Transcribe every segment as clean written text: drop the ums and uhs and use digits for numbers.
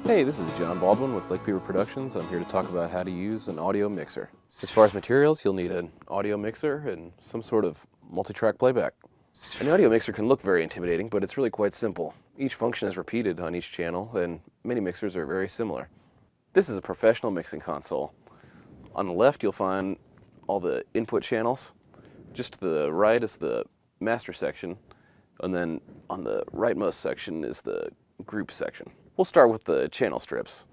Hey, this is John Baldwin with Lake Fever Productions. I'm here to talk about how to use an audio mixer. As far as materials, you'll need an audio mixer and some sort of multi-track playback. An audio mixer can look very intimidating, but it's really quite simple. Each function is repeated on each channel, and many mixers are very similar. This is a professional mixing console. On the left, you'll find all the input channels. Just to the right is the master section, and then on the rightmost section is the group section. We'll start with the channel strips.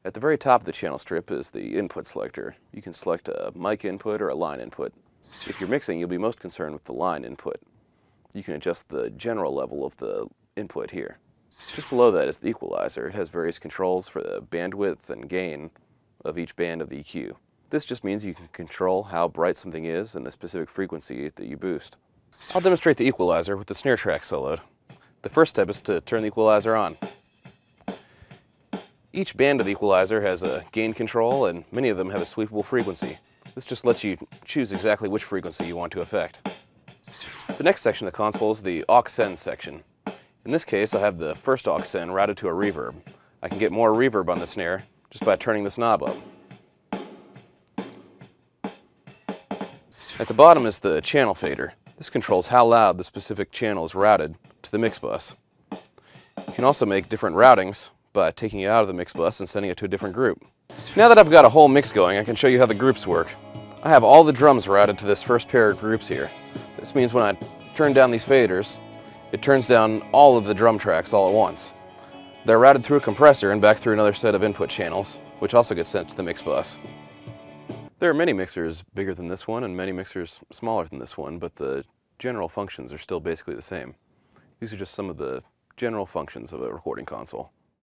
At the very top of the channel strip is the input selector. You can select a mic input or a line input. If you're mixing, you'll be most concerned with the line input. You can adjust the general level of the input here. Just below that is the equalizer. It has various controls for the bandwidth and gain of each band of the EQ. This just means you can control how bright something is and the specific frequency that you boost. I'll demonstrate the equalizer with the snare track soloed. The first step is to turn the equalizer on. Each band of the equalizer has a gain control, and many of them have a sweepable frequency. This just lets you choose exactly which frequency you want to affect. The next section of the console is the Aux Send section. In this case, I have the first Aux Send routed to a reverb. I can get more reverb on the snare just by turning this knob up. At the bottom is the channel fader. This controls how loud the specific channel is routed to the mix bus. You can also make different routings by taking it out of the mix bus and sending it to a different group. Now that I've got a whole mix going, I can show you how the groups work. I have all the drums routed to this first pair of groups here. This means when I turn down these faders, it turns down all of the drum tracks all at once. They're routed through a compressor and back through another set of input channels, which also gets sent to the mix bus. There are many mixers bigger than this one and many mixers smaller than this one, but the general functions are still basically the same. These are just some of the general functions of a recording console.